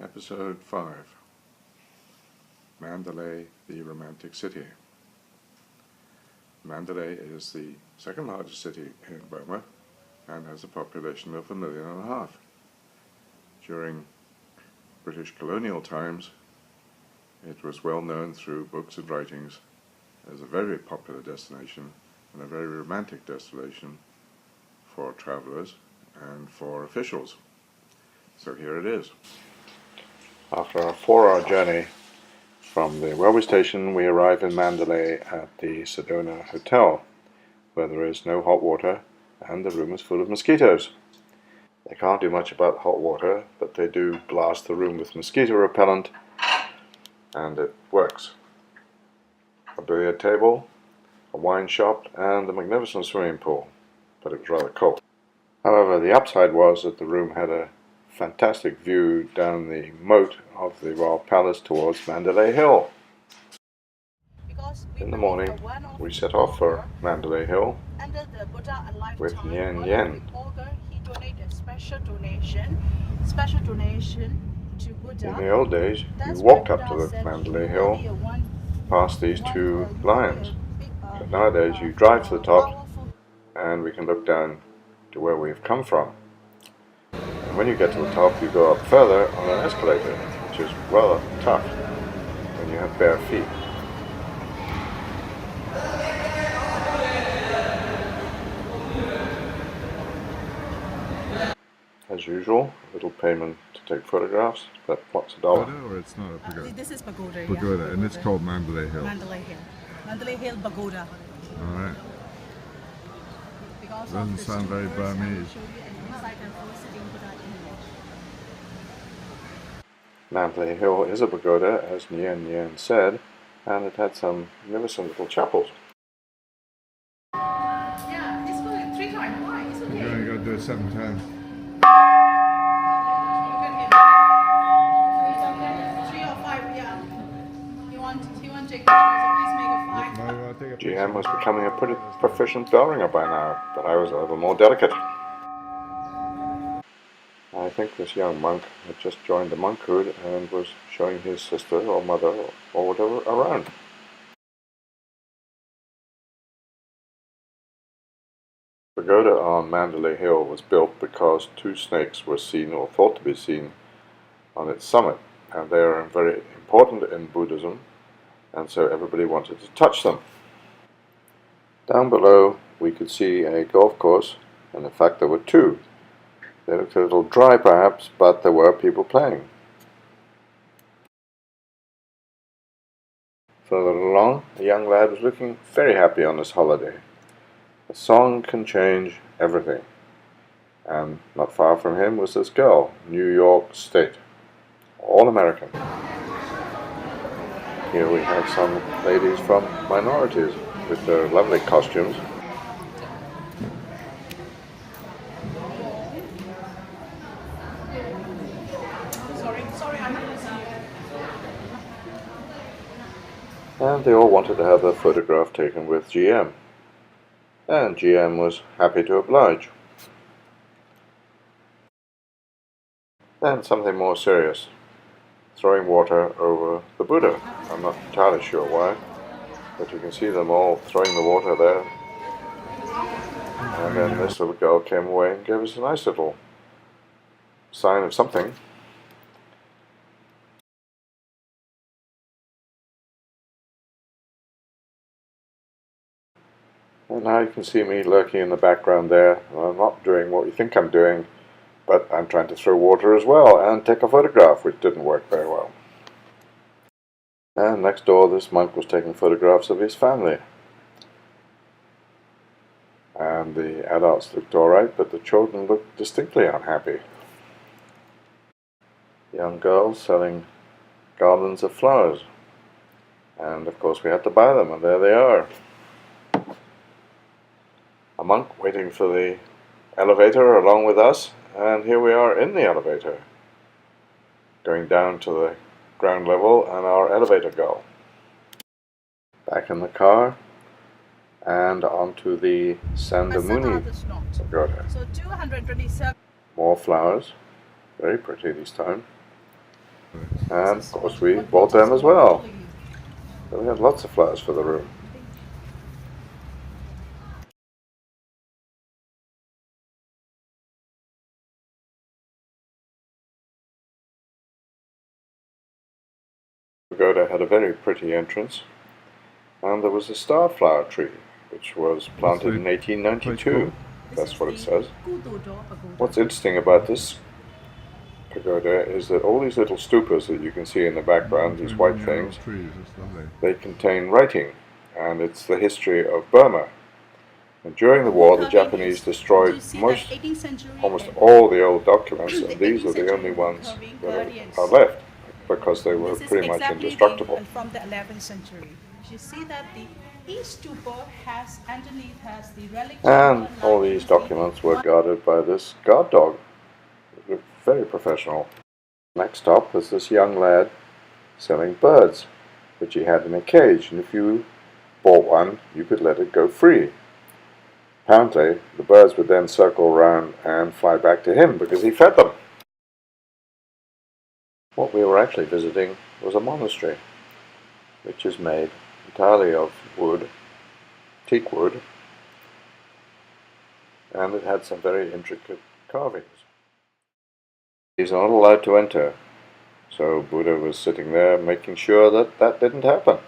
Episode 5 Mandalay, the Romantic City. Mandalay is the second largest city in Burma and has a population of 1.5 million. During British colonial times, it was well known through books and writings as a very popular destination and a very romantic destination for travellers and for officials. So here it is. After a 4-hour journey from the railway station, we arrive in Mandalay at the Sedona Hotel, where there is no hot water and the room is full of mosquitoes. They can't do much about hot water, but they do blast the room with mosquito repellent, and it works. A billiard table, a wine shop, and a magnificent swimming pool, but it was rather cold. However, the upside was that the room had a fantastic view down the moat of the Royal Palace towards Mandalay Hill. In the morning, we set off for Mandalay Hill with Yen Yen. In the old days, you walked up to the Mandalay Hill past these two lions, but nowadays you drive to the top and we can look down to where we've come from. And when you get to the top, you go up further on an escalator, which is rather tough when you have bare feet. As usual, a little payment to take photographs, but what's $1? Pagoda, or it's not a pagoda? This is pagoda, Pagoda, yeah. and it's called Mandalay Hill. Mandalay Hill. Mandalay Hill Pagoda. Alright. Doesn't sound very Burmese. Mandalay Hill is a pagoda, as Nien Nien said, and it had some magnificent little chapels. Yeah, it's good. 3 times. Why? It's okay. You only got to do it 7 times. 3 or 5, yeah. You want to take pictures, so please make a 5. GM was becoming a pretty proficient bell ringer by now, but I was a little more delicate. I think this young monk had just joined the monkhood and was showing his sister or mother or whatever around. The pagoda on Mandalay Hill was built because 2 snakes were seen or thought to be seen on its summit, and they are very important in Buddhism, and so everybody wanted to touch them. Down below we could see a golf course, and in fact there were 2. They looked a little dry perhaps, but there were people playing. Further along, a young lad was looking very happy on his holiday. A song can change everything. And not far from him was this girl, New York State, all American. Here we have some ladies from minorities with their lovely costumes. And they all wanted to have a photograph taken with GM. And GM was happy to oblige. Then something more serious. Throwing water over the Buddha. I'm not entirely sure why, but you can see them all throwing the water there. And then this little girl came away and gave us a nice little sign of something. And now you can see me lurking in the background there. I'm not doing what you think I'm doing, but I'm trying to throw water as well and take a photograph, which didn't work very well. And next door, this monk was taking photographs of his family. And the adults looked alright, but the children looked distinctly unhappy. Young girls selling garlands of flowers. And of course we had to buy them, and there they are. A monk waiting for the elevator along with us, and here we are in the elevator, going down to the ground level and our elevator girl. Back in the car and onto the Sandamuni pagoda. So 227. More flowers, very pretty this time. And of course we bought them as well. So we had lots of flowers for the room. The pagoda had a very pretty entrance, and there was a starflower tree which was planted in 1892. That's what it says. What's interesting about this pagoda is that all these little stupas that you can see in the background, these white things, they contain writing, and it's the history of Burma. And during the war, the Japanese destroyed almost all the old documents, and these are the only ones that are left because they were pretty much indestructible. From the 11th century, you see that each stupa has underneath the relic. And all these documents were guarded by this guard dog. It looked very professional. Next up was this young lad selling birds, which he had in a cage, and if you bought one, you could let it go free. Apparently, the birds would then circle around and fly back to him because he fed them. What we were actually visiting was a monastery, which is made entirely of wood, teak wood, and it had some very intricate carvings. He's not allowed to enter, so Buddha was sitting there making sure that that didn't happen.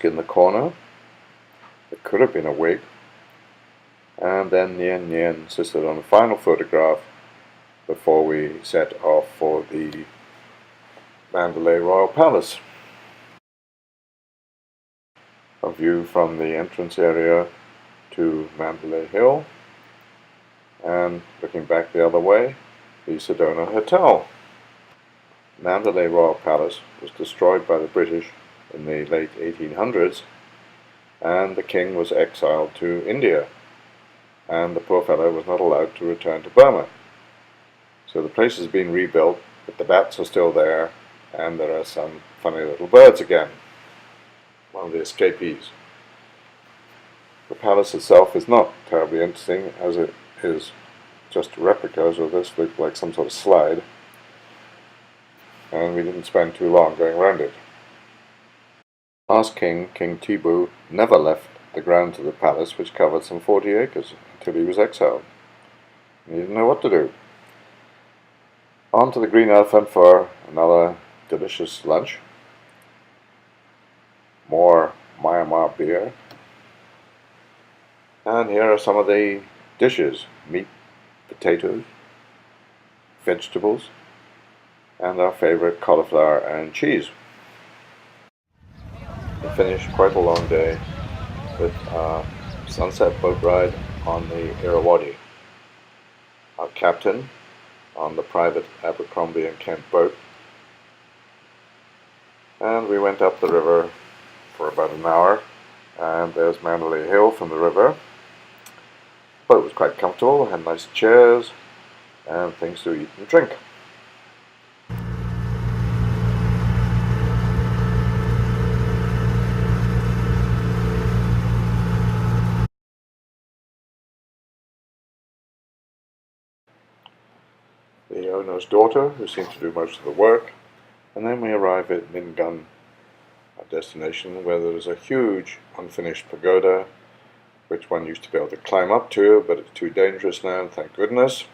In the corner, it could have been a wig, and then Nien Nien insisted on a final photograph before we set off for the Mandalay Royal Palace. A view from the entrance area to Mandalay Hill, and looking back the other way, the Sedona Hotel. Mandalay Royal Palace was destroyed by the British in the late 1800s, and the king was exiled to India, and the poor fellow was not allowed to return to Burma. So the place has been rebuilt, but the bats are still there, and there are some funny little birds again, one of the escapees. The palace itself is not terribly interesting, as it is just replicas of this, look like some sort of slide, and we didn't spend too long going around it. Last king, King Tibu, never left the grounds of the palace, which covered some 40 acres, until he was exiled. He didn't know what to do. On to the Green Elephant for another delicious lunch. More Myanmar beer. And here are some of the dishes: meat, potatoes, vegetables, and our favorite cauliflower and cheese. We finished quite a long day with a sunset boat ride on the Irrawaddy. Our captain on the private Abercrombie and Kent boat, and we went up the river for about an hour, and there's Mandalay Hill from the river. The boat was quite comfortable, had nice chairs and things to eat and drink. The owner's daughter, who seemed to do most of the work, and then we arrive at Mingun, our destination, where there is a huge unfinished pagoda, which one used to be able to climb up to, but it's too dangerous now, thank goodness.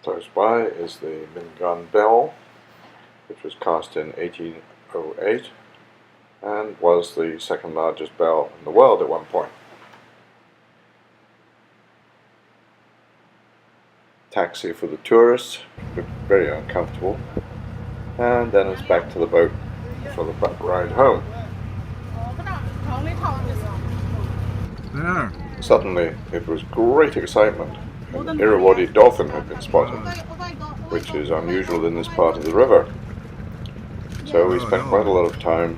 Close by is the Mingun bell, which was cast in 1808 and was the second largest bell in the world at one point. Taxi for the tourists, looked very uncomfortable, and then it's back to the boat for the ride home. Suddenly, it was great excitement. An Irrawaddy dolphin had been spotted, which is unusual in this part of the river. So we spent quite a lot of time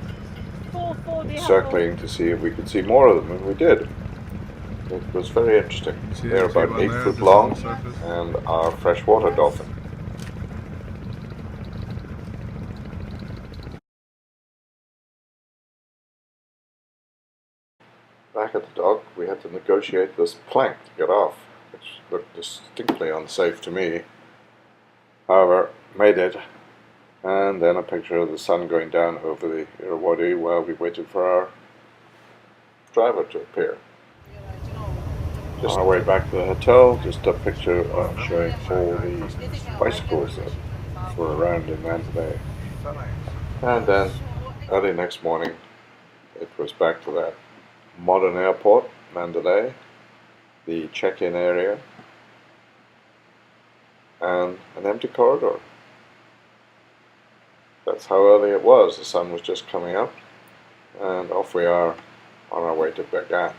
circling to see if we could see more of them, and we did. It was very interesting. They're about 8 foot long and are freshwater dolphin. Back at the dock, we had to negotiate this plank to get off, which looked distinctly unsafe to me. However, made it, and then a picture of the sun going down over the Irrawaddy while we waited for our driver to appear. On our way back to the hotel, just a picture showing all the bicycles that were around in Mandalay. And then early next morning, it was back to that modern airport, Mandalay, the check-in area, and an empty corridor. That's how early it was. The sun was just coming up, and off we are on our way to Bagan.